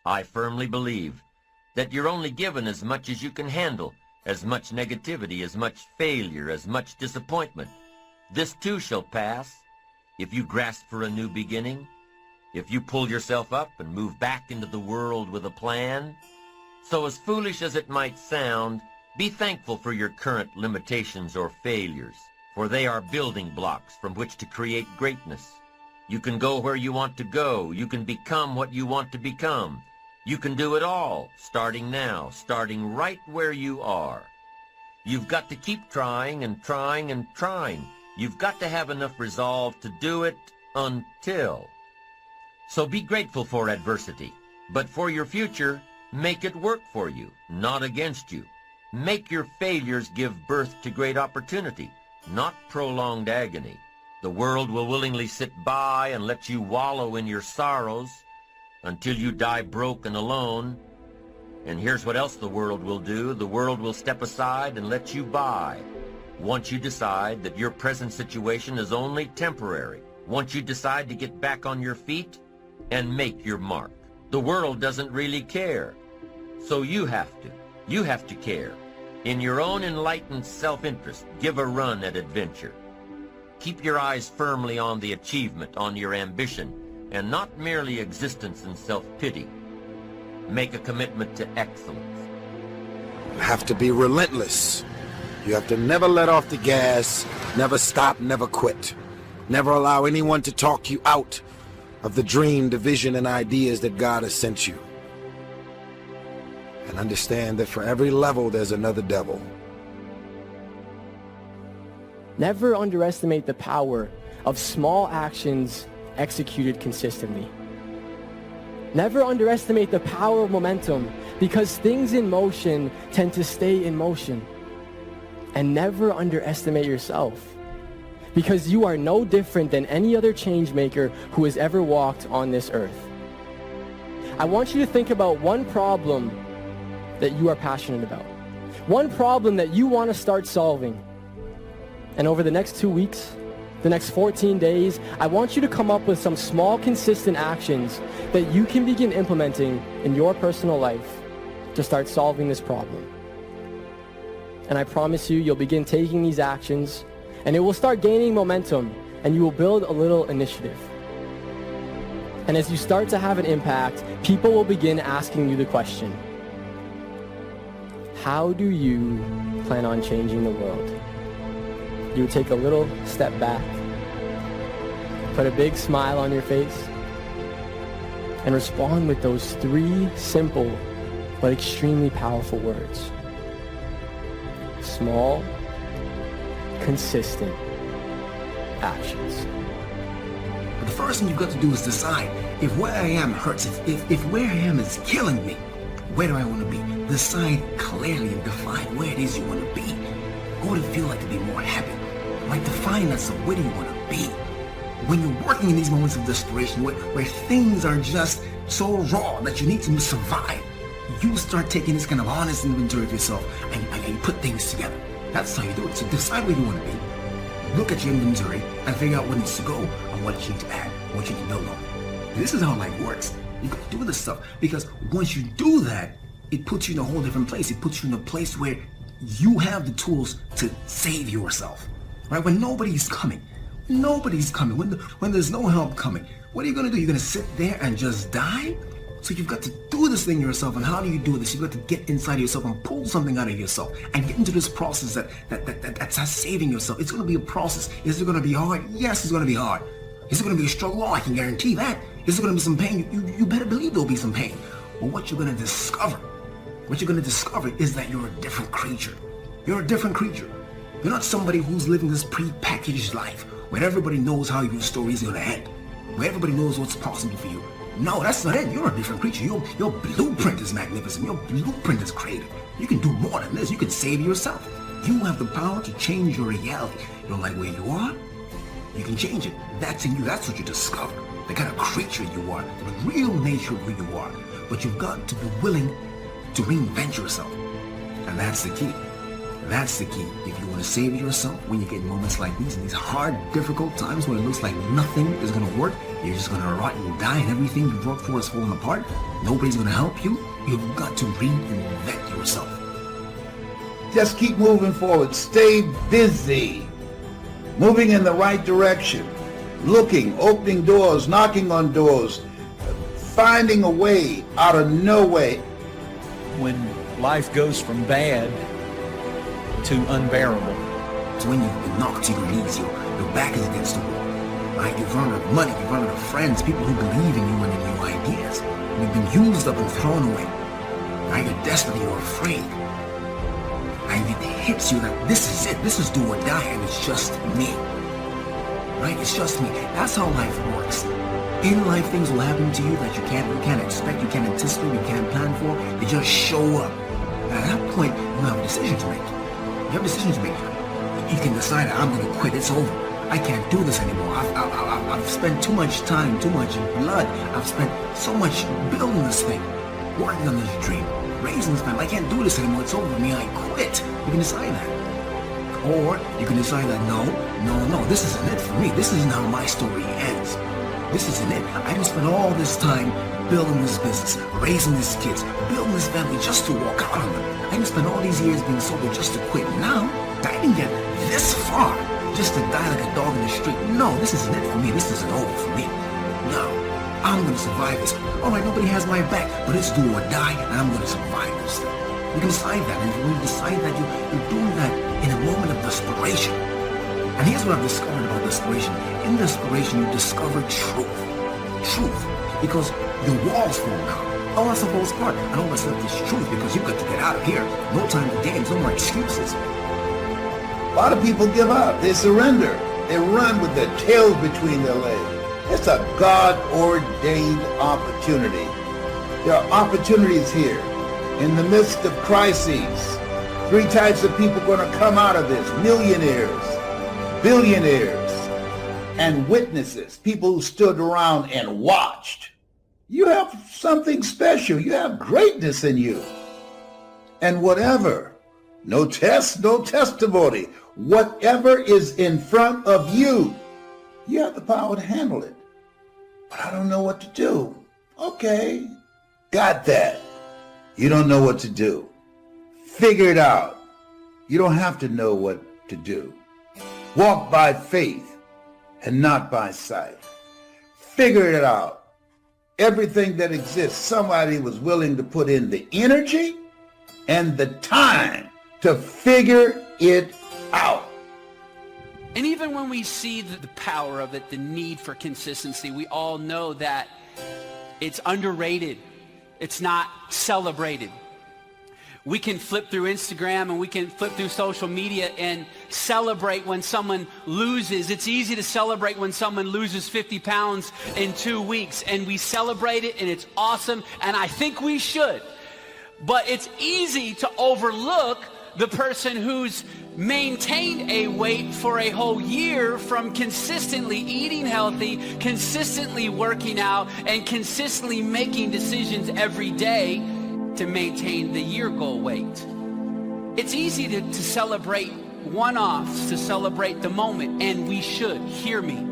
I firmly believe that you're only given as much as you can handle, as much negativity, as much failure, as much disappointment. This too shall pass. If you grasp for a new beginning, if you pull yourself up and move back into the world with a plan. So as foolish as it might sound, be thankful for your current limitations or failures, for they are building blocks from which to create greatness. You can go where you want to go. You can become what you want to become. You can do it all, starting now, starting right where you are. You've got to keep trying and trying and trying. You've got to have enough resolve to do it until. So be grateful for adversity, but for your future, make it work for you, not against you. Make your failures give birth to great opportunity, not prolonged agony. The world will willingly sit by and let you wallow in your sorrows until you die broke and alone. And here's what else the world will do. The world will step aside and let you by. Once you decide that your present situation is only temporary, once you decide to get back on your feet and make your mark. The world doesn't really care, so you have to. You have to care. In your own enlightened self-interest, give a run at adventure. Keep your eyes firmly on the achievement, on your ambition, and not merely existence and self-pity. Make a commitment to excellence. You have to be relentless. You have to never let off the gas, never stop, never quit. Never allow anyone to talk you out of the dream, the vision, and ideas that God has sent you. And understand that for every level, there's another devil. Never underestimate the power of small actions executed consistently. Never underestimate the power of momentum, because things in motion tend to stay in motion. And never underestimate yourself, because you are no different than any other change maker who has ever walked on this earth. I want you to think about one problem that you are passionate about. One problem that you want to start solving. And over the next 2 weeks, the next 14 days, I want you to come up with some small, consistent actions that you can begin implementing in your personal life to start solving this problem. And I promise you, you'll begin taking these actions, and it will start gaining momentum, and you will build a little initiative. And as you start to have an impact, people will begin asking you the question, how do you plan on changing the world? You would take a little step back, put a big smile on your face, and respond with those 3 simple but extremely powerful words. Small, consistent actions. But the first thing you've got to do is decide if where I am hurts, if where I am is killing me, where do I want to be? Decide clearly and define where it is you want to be. What would it feel like to be more happy? Like define that, so where do you want to be? When you're working in these moments of desperation, where things are just so raw that you need to survive, you start taking this kind of honest inventory of yourself and you put things together. That's how you do it. So decide where you want to be. Look at your inventory and figure out what needs to go and what you need to add, what you need to build on. This is how life works. You got to do this stuff, because once you do that, it puts you in a whole different place. It puts you in a place where you have the tools to save yourself. Right? When nobody's coming. When there's no help coming, what are you going to do? You're going to sit there and just die? So you've got to do this thing yourself. And how do you do this? You've got to get inside yourself and pull something out of yourself and get into this process that's saving yourself. It's going to be a process. Is it going to be hard? Yes, it's going to be hard. Is it going to be a struggle? Oh, I can guarantee that. Is there going to be some pain? You better believe there'll be some pain. But what you're going to discover is that you're a different creature. You're a different creature. You're not somebody who's living this pre-packaged life where everybody knows how your story is going to end, where everybody knows what's possible for you. No, that's not it. You're a different creature. Your blueprint is magnificent. Your blueprint is creative. You can do more than this. You can save yourself. You have the power to change your reality. You don't like where you are? You can change it. That's in you. That's what you discover. The kind of creature you are, the real nature of who you are. But you've got to be willing to reinvent yourself. And that's the key. That's the key. If you want to save yourself when you get moments like these, in these hard, difficult times when it looks like nothing is going to work, you're just going to rot and die and everything you've worked for is falling apart, nobody's going to help you, you've got to reinvent yourself. Just keep moving forward. Stay busy. Moving in the right direction. Looking, opening doors, knocking on doors, finding a way out of no way. When life goes from bad to unbearable. So when you've been knocked to your knees, your back is against the wall, right? You've run out of money, you've run out of friends, people who believe in you and in your ideas. You've been used up and thrown away, right? You're desperate, you're afraid. And it hits you that this is it, this is do or die, and it's just me, right? It's just me. That's how life works. In life, things will happen to you that you can't expect, you can't anticipate, you can't plan for. They just show up. And at that point, you have a decision to make. You have a decision to make. You can decide, I'm going to quit. It's over. I can't do this anymore. I've spent too much time, too much blood. I've spent so much building this thing, working on this dream, raising this family. I can't do this anymore. It's over for me. I quit. You can decide that. Or you can decide that no, this isn't it for me. This isn't how my story ends. This isn't it. I didn't spend all this time building this business, raising these kids, building this family just to walk out on them. I didn't spend all these years being sober just to quit. Now, I didn't get this far just to die like a dog in the street. No, this isn't it for me. This isn't over for me. No, I'm going to survive this. All right, nobody has my back, but it's do or die, and I'm going to survive this thing. You can decide that, and when you decide that, you're doing that in a moment of desperation. And here's what I've discovered about desperation. In desperation, you discover truth. Truth. Because the walls fall down. All that's the falls apart. And all that's left is truth because you've got to get out of here. No time for games, no more excuses. A lot of people give up. They surrender. They run with their tails between their legs. It's a God-ordained opportunity. There are opportunities here. In the midst of crises, 3 types of people are going to come out of this. Millionaires, billionaires, and witnesses, people who stood around and watched. You have something special. You have greatness in you. And whatever, no test, no testimony, whatever is in front of you, you have the power to handle it. But I don't know what to do. Okay, got that. You don't know what to do. Figure it out. You don't have to know what to do. Walk by faith and not by sight. Figure it out. Everything that exists, somebody was willing to put in the energy and the time to figure it out. And even when we see the power of it, the need for consistency, we all know that it's underrated. It's not celebrated. We can flip through Instagram and we can flip through social media and celebrate when someone loses. It's easy to celebrate when someone loses 50 pounds in 2 weeks, and we celebrate it and it's awesome, and I think we should. But it's easy to overlook the person who's maintained a weight for a whole year from consistently eating healthy, consistently working out, and consistently making decisions every day to maintain the year goal weight. It's easy to celebrate one-offs, to celebrate the moment, and we should. Hear me.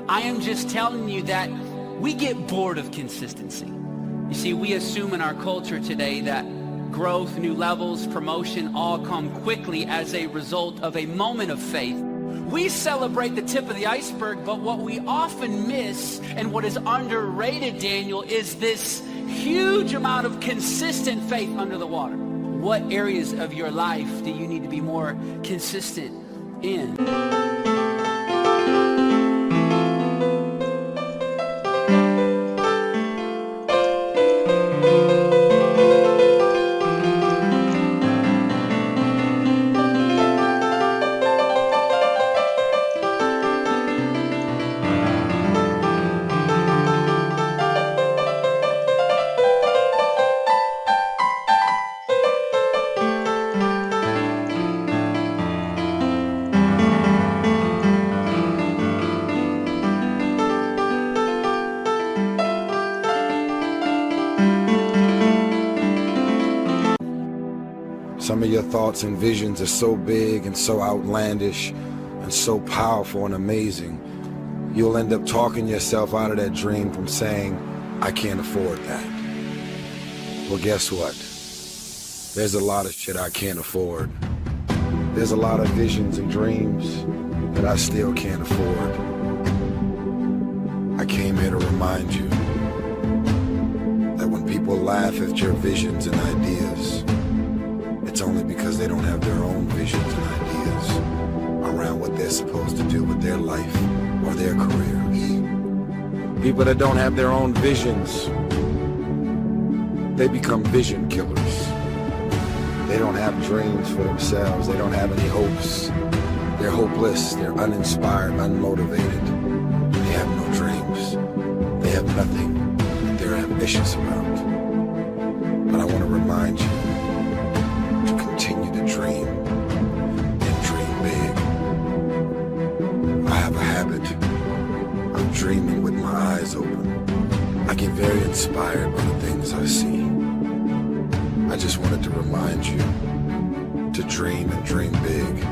I am just telling you that we get bored of consistency. You see, we assume in our culture today that growth, new levels, promotion all come quickly as a result of a moment of faith. We celebrate the tip of the iceberg, but what we often miss and what is underrated, Daniel, is this huge amount of consistent faith under the water. What areas of your life do you need to be more consistent in? Some of your thoughts and visions are so big and so outlandish and so powerful and amazing, you'll end up talking yourself out of that dream from saying, I can't afford that. Well, guess what? There's a lot of shit I can't afford. There's a lot of visions and dreams that I still can't afford. I came here to remind you that when people laugh at your visions and ideas, it's only because they don't have their own visions and ideas around what they're supposed to do with their life or their careers. People that don't have their own visions, they become vision killers. They don't have dreams for themselves. They don't have any hopes. They're hopeless. They're uninspired, unmotivated. They have no dreams. They have nothing that they're ambitious about. But I want to remind you to continue to dream and dream big. I have a habit of dreaming with my eyes open. I get very inspired by the things I see. I just wanted to remind you to dream and dream big.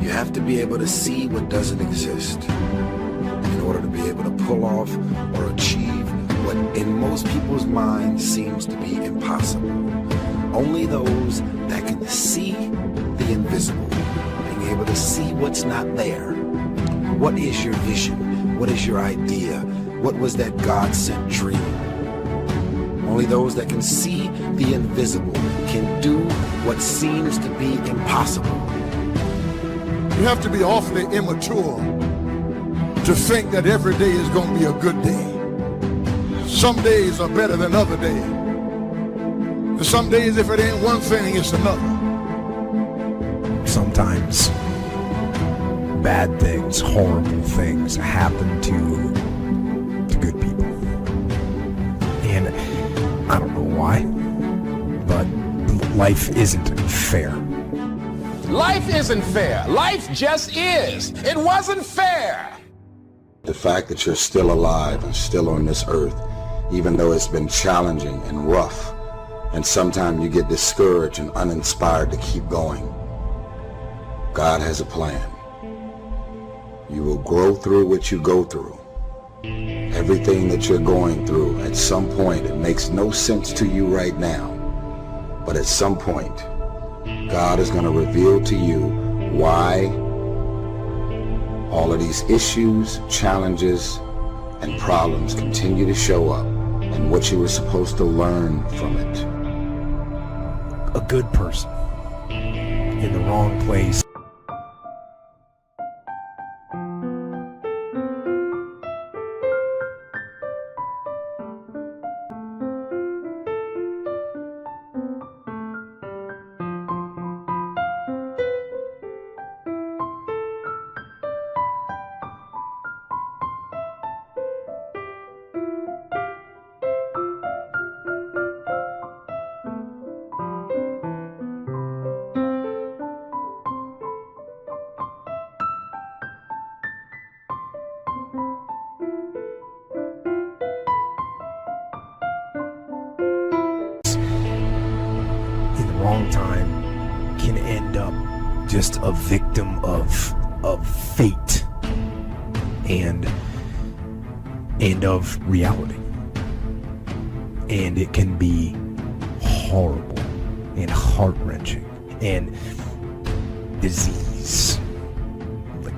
You have to be able to see what doesn't exist in order to be able to pull off or achieve what in most people's minds seems to be impossible. Only those that can see the invisible, being able to see what's not there. What is your vision? What is your idea? What was that God-sent dream? Only those that can see the invisible can do what seems to be impossible. You have to be awfully immature to think that every day is going to be a good day. Some days are better than other days. And some days, if it ain't one thing, it's another. Sometimes bad things, horrible things happen to good people. And I don't know why, but life isn't fair. Life isn't fair. Life just is. It wasn't fair. The fact that you're still alive and still on this earth, even though it's been challenging and rough, and sometimes you get discouraged and uninspired to keep going. God has a plan. You will grow through what you go through. Everything that you're going through, at some point, it makes no sense to you right now. But at some point, God is going to reveal to you why all of these issues, challenges, and problems continue to show up and what you were supposed to learn from it. A good person in the wrong place. Wrong time can end up just a victim of fate and of reality, and it can be horrible and heart-wrenching, and disease like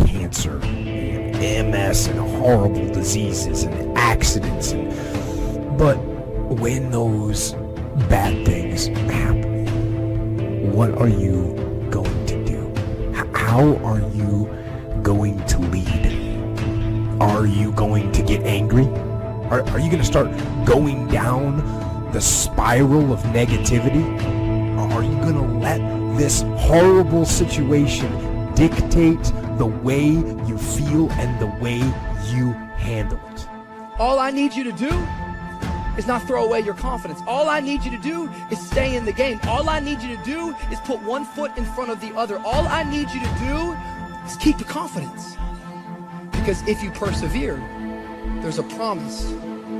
cancer and MS and horrible diseases and accidents, but when those bad things happen, what are you going to do? How are you going to lead? Are you going to get angry? Are you going to start going down the spiral of negativity? Or are you going to let this horrible situation dictate the way you feel and the way you handle it? All I need you to do is not throw away your confidence. All I need you to do is stay in the game. All I need you to do is put one foot in front of the other. All I need you to do is keep your confidence. Because if you persevere, there's a promise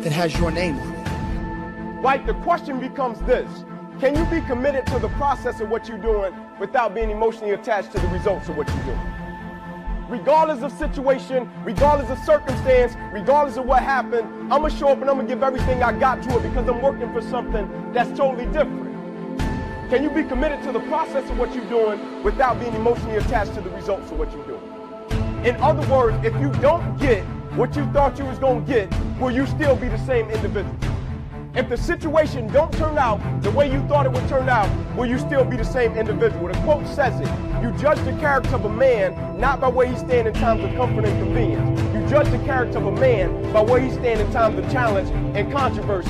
that has your name on it. Like, the question becomes this: Can you be committed to the process of what you're doing without being emotionally attached to the results of what you're doing? Regardless of situation, regardless of circumstance, regardless of what happened, I'm going to show up and I'm going to give everything I got to it because I'm working for something that's totally different. Can you be committed to the process of what you're doing without being emotionally attached to the results of what you're doing? In other words, if you don't get what you thought you was going to get, will you still be the same individual? If the situation don't turn out the way you thought it would turn out, will you still be the same individual? The quote says it, you judge the character of a man not by where he stands in times of comfort and convenience. You judge the character of a man by where he stands in times of challenge and controversy.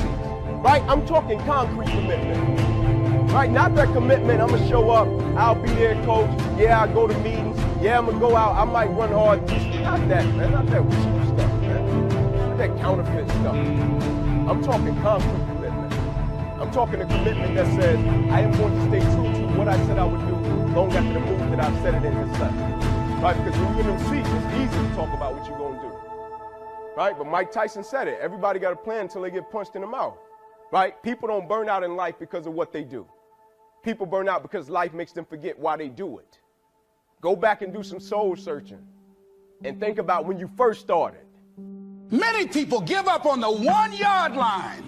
Right? I'm talking concrete commitment. Right? Not that commitment, I'm gonna show up, I'll be there, coach, yeah, I'll go to meetings, yeah, I'm gonna go out, I might run hard. Not that, man, not that cheap stuff, man. Not that counterfeit stuff. I'm talking concrete commitment. I'm talking a commitment that says, I am going to stay true to what I said I would do long after the move that I've said it in this lesson. Right? Because when you're in them seats, it's easy to talk about what you're going to do. Right? But Mike Tyson said it. Everybody got a plan until they get punched in the mouth. Right? People don't burn out in life because of what they do. People burn out because life makes them forget why they do it. Go back and do some soul searching and think about when you first started. Many people give up on the 1-yard line,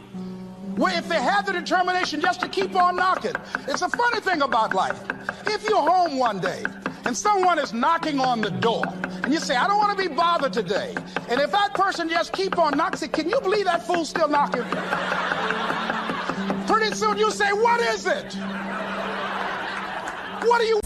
where if they have the determination just to keep on knocking. It's a funny thing about life. If you're home one day and someone is knocking on the door and you say, I don't want to be bothered today. And if that person just keep on knocking, say, can you believe that fool's still knocking? Pretty soon you say, what is it? What do you...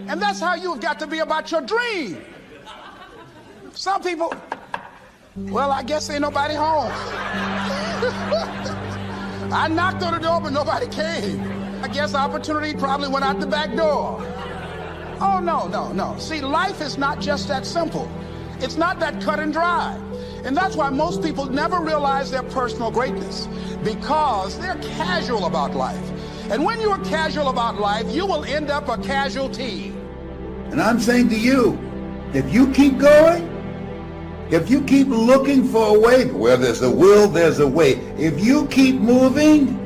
And that's how you've got to be about your dream. Some people, well, I guess ain't nobody home. I knocked on the door, but nobody came. I guess opportunity probably went out the back door. Oh, no. See, life is not just that simple. It's not that cut and dry. And that's why most people never realize their personal greatness, because they're casual about life. And when you're casual about life, you will end up a casualty. And I'm saying to you, if you keep going, if you keep looking for a way, where there's a will, there's a way. If you keep moving,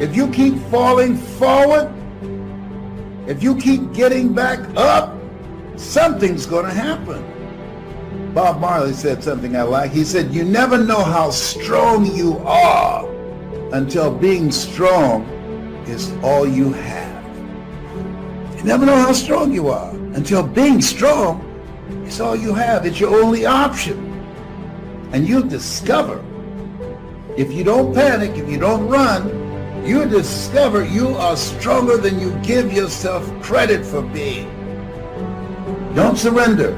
if you keep falling forward, if you keep getting back up, something's going to happen. Bob Marley said something I like. He said, you never know how strong you are until being strong is all you have. You never know how strong you are until being strong is all you have. It's your only option. And you'll discover, if you don't panic, if you don't run, you'll discover you are stronger than you give yourself credit for being. Don't surrender.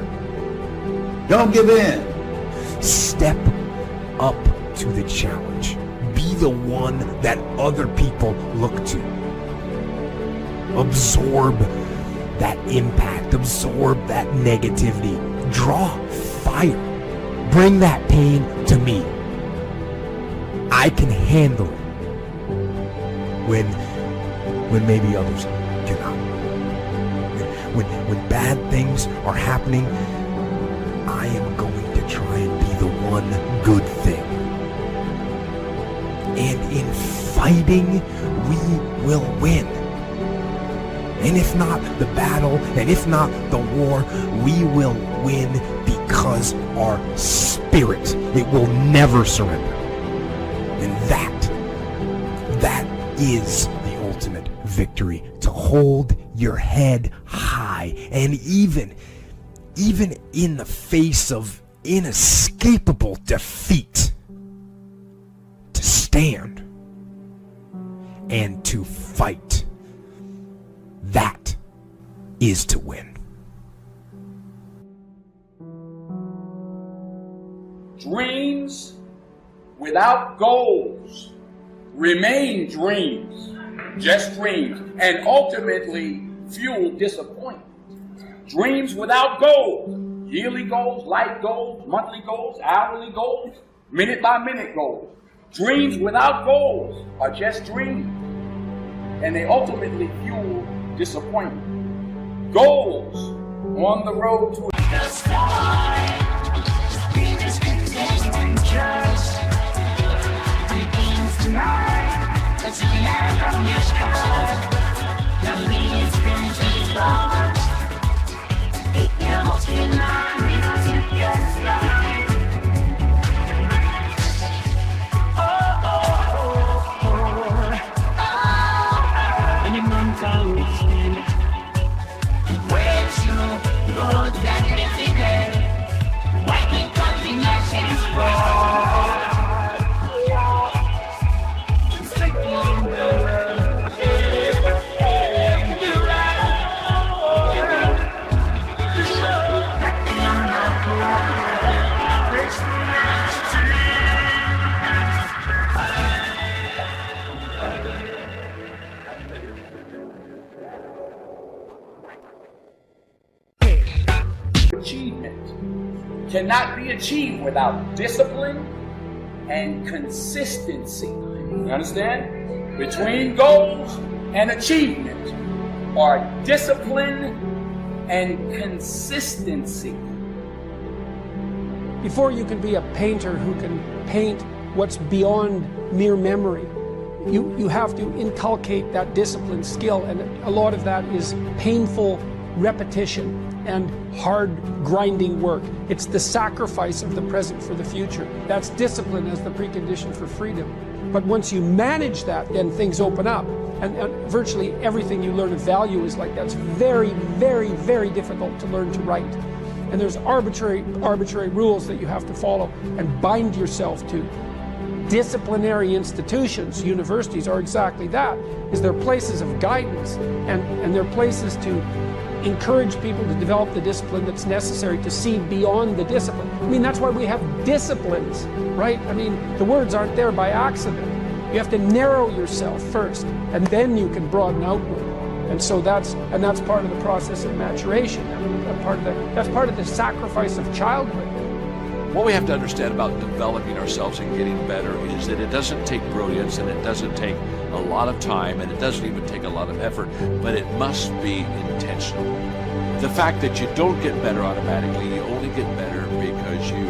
Don't give in. Step up to the challenge. Be the one that other people look to. Absorb that impact. Absorb that negativity. Draw fire. Bring that pain to me. I can handle it when maybe others cannot. When bad things are happening, I am going to try and be the one good thing. And in fighting, we will win. And if not the battle, and if not the war, we will win because our spirit, it will never surrender. And that is the ultimate victory. To hold your head high, and even in the face of inescapable defeat, to stand and to fight. That is to win. Dreams without goals remain dreams, just dreams, and ultimately fuel disappointment. Dreams without goals, yearly goals, life goals, monthly goals, hourly goals, minute by minute goals. Dreams without goals are just dreams, and they ultimately fuel disappointment. Goals on the road to the sky. Achievement cannot be achieved without discipline and consistency. You understand? Between goals and achievement are discipline and consistency. Before you can be a painter who can paint what's beyond mere memory, you have to inculcate that discipline skill, and a lot of that is painful repetition and hard grinding work. It's the sacrifice of the present for the future. That's discipline as the precondition for freedom. But once you manage that, then things open up. And virtually everything you learn of value is like that. It's very, very, very difficult to learn to write. And there's arbitrary rules that you have to follow and bind yourself to. Disciplinary institutions, universities, are exactly that. Is they're places of guidance, and they're places to encourage people to develop the discipline that's necessary to see beyond the discipline. I mean, that's why we have disciplines, right? I mean, the words aren't there by accident. You have to narrow yourself first, and then you can broaden outward. And so that's part of the process of maturation. I mean, that's part of the sacrifice of childhood. What we have to understand about developing ourselves and getting better is that it doesn't take brilliance, and it doesn't take a lot of time, and it doesn't even take a lot of effort, but it must be intentional. The fact that you don't get better automatically, you only get better because you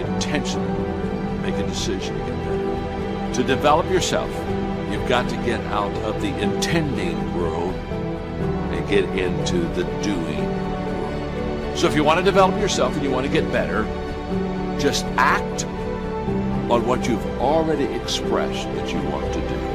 intentionally make a decision to get better. To develop yourself, you've got to get out of the intending world and get into the doing world. So if you want to develop yourself and you want to get better, just act on what you've already expressed that you want to do.